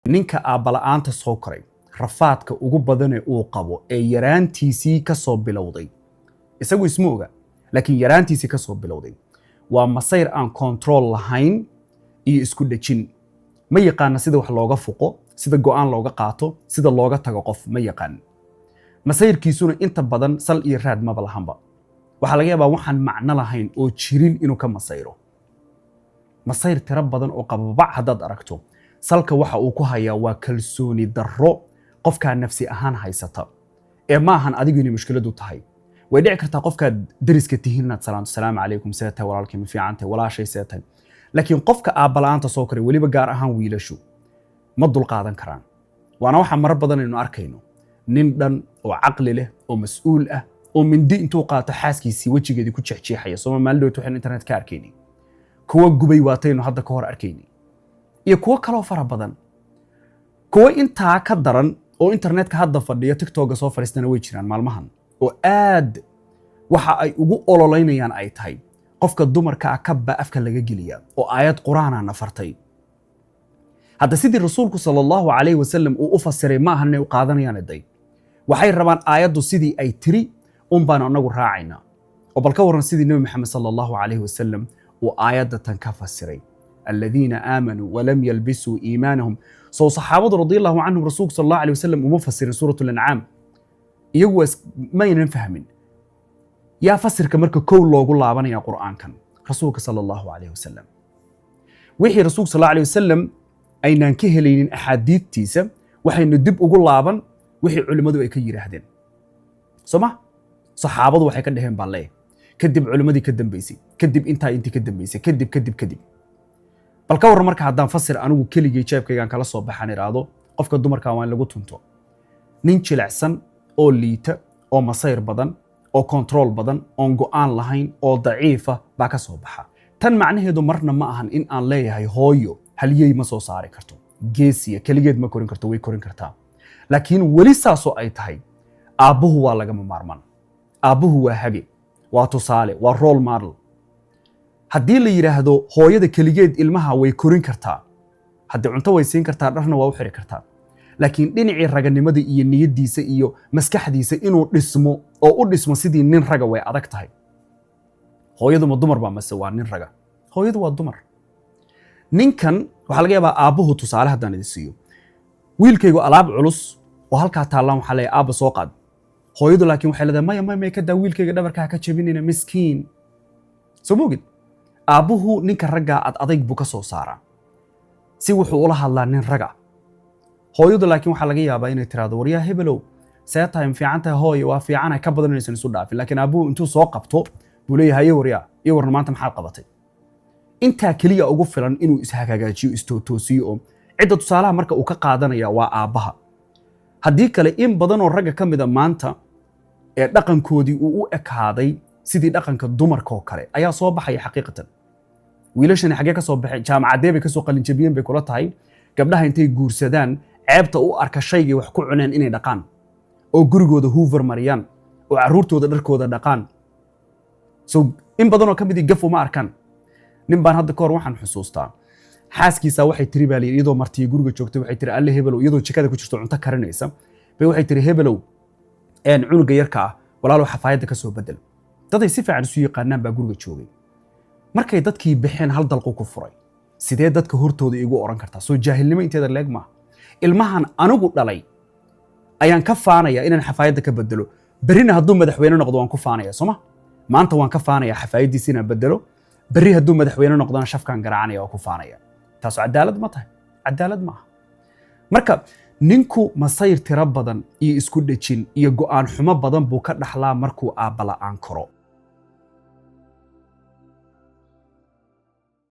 ninka aabala'aanta soo koray rafaadka ugu badan ee uu qabo ee yaraantiisii ka soo bilowday isagu isma oga laakiin yaraantiisii ka soo bilowday waa masayr aan control lahayn iyo isku dhajin ma yaqaan sida wax looga fuqo sida go'aan looga qaato sida looga tago qof ma yaqaan masayrkiisuna inta badan sal iyo raad ma balahanba waxa laga yaabaa waxaan macno lahayn oo jirin inuu ka masayro masayr tira badan oo qababac hadaad aragto salka waxa uu ku hayaa waa kalsooni darro qofka nafsi ahaan haysata ee ma ahan adigu inay mushkiladu tahay way dhici kartaa qofka dariska tihiinaad salaam alaykum sayta walaalkii ma fiicantay walaashay saytay laakiin qofka aabala'aanta soo koray waliba gaar ahaan wiilashu ma dul qaadan karaan waana waxa mar badan aynu arkayno nin dhan oo caqli leh oo mas'uul ah oo mindi intuu qaato xaaskiisii wajigeedii ku jeexjeexaya Soomaalidu waxay internet ka arkaynay kuwa gubay waataynu hadda ka hor arkaynay iyo kuwa kale fara badan kuwa intaa ka daran oo internetka hadda fadhiya TikTok soo fariistana way jiraan maalmahan oo aad waxa ay ugu ololeynayaan ay tahay qofka dumarka ka ba afka laga geliya oo aayad quraana nafartay hadda sidii rasuulku sallallahu alayhi wasallam uu u fasiray ma ahan inay u qaadanayaan eday waxay rabaan aayadu sidii ay tiri baan anagu raacayna oo balka waran sidii nabi maxamed sallallahu alayhi wasallam uu aayadatan ka fasiray الذين آمنوا ولم يلبسوا إيمانهم صحابة رضي الله عنهم رسول صلى الله عليه وسلم ومفسر سورة الأنعام يجوز ما ينفهمين يا فسر كمرك كل الله قول الله يا قرآن كان رسولك صلى الله عليه وسلم وحي رسول صلى الله عليه وسلم أين كهلين أحاديث تيسا وحي ندب وقول الله وحي علماء ذو يكير هذين سمع صحابة وحي كدهم بالله كدب علماء ذي كدم بيسي كدب انت كدم بيسي كدب bal ka war marka hadaan fasir anigu keligay jeebkaygan kala soo baxan iraado qofka dumarka waan lagu tunto nin jilicsan oo liita oo masayr badan oo control badan oo go'aan lahayn oo daciifa ba ka soo baxa tan macnaheedu marna ma ahan in aan leeyahay hooyo haliyay ma soo saari karto geesiya keligeed ma korin karto way korin kartaa laakiin wali saaso ay tahay aabuhu waa laga maarmaan aabuhu waa hage waa tusaale waa role model haddii la yiraahdo hooyada kaligeed ilmaha way korin kartaa haddii cunto way siin kartaa dharna waa u xiri kartaa laakiin dhinacii raganimada iyo niyadiisa iyo maskaxdiisa inuu dhismo oo u dhismo sidii nin raga way adag tahay hooyadu ma dumar ba mase waa nin raga hooyadu waa dumar ninkan waxa laga yaabaa aabuhu tusaale haddaan idin siiyo wiilkaygu alaab culus oo halka taalan waxa la aaba soo qaad hooyadu laakiin waxay leedahay maya ka daa wiilkayga dhabarka ka jabinina miskiin soo moogid aabuhu ninka ragga adayg buu ka soo saaraa si wuxuu ula hadlaa nin raga hooyadu laakiin waxa laga yaabaa inay tiraado wariyaa hebelow saytime fiicanta hooyo waa fiicana ka badan inaysan isu dhaafin laakiin aabuhu intuu soo qabto buu leeyahay wariyaa iyo warna maanta maxaad qabatay inta kaliya ugu filan inuu ishagaajiyo istoosiyo oo cidda tusaalaha marka uu ka qaadanaya waa aabaha haddii kale in badan oo ragga kamida maanta ee dhaqankoodii uu u ekaaday sidii dhaqanka dumarka oo kale ayaa soo baxay xaqiiqatan wiilashani xagee ka soo baxay jaamacadee bay ka soo qalin jabiyeen bay kula tahay gabdhaha intay guursadaan ceebta u arka shayga wax ku cuneen inay dhaqaan oo gurigooda hoover mariyaan oo caruurtooda dharkooda dhaqaan in badan oo kamid gaf uma arkaan nin baan hadda ka hor waxaan xusuustaa xaaskiisa waxay tiri baa iyadoo martii guriga joogtay waxay tiri alle hebelow iyadoo jikada ku jirto cunto karinaysa bay waxay tiri hebelow cunuga yarka ah walaalow xafaayada ka soo bedel daday si fiican isu yaqaanaan baa guriga joogay markay dadkii bixeen hal dalqo ku furay sidee dadka hortooda igu oran kartaa soo jaahilnimo inteeda leeg ma ilmahan anigu dhalay ayaan ka faanaya inaan xafaayada ka bedelo barina hadduu madaxweyne noqdo waan ku faanaya soma maanta waan ka faanaya xafaayadiisa inaan bedelo bari hadduu madaxweyne noqdona shafkaan garacanaya oo ku faanaya taas cadaalad ma tahay cadaalad ma marka ninku masayr tira badan iyo isku dhajin iyo go'aan xumo badan buu ka dhaxlaa markuu aabala'aan karo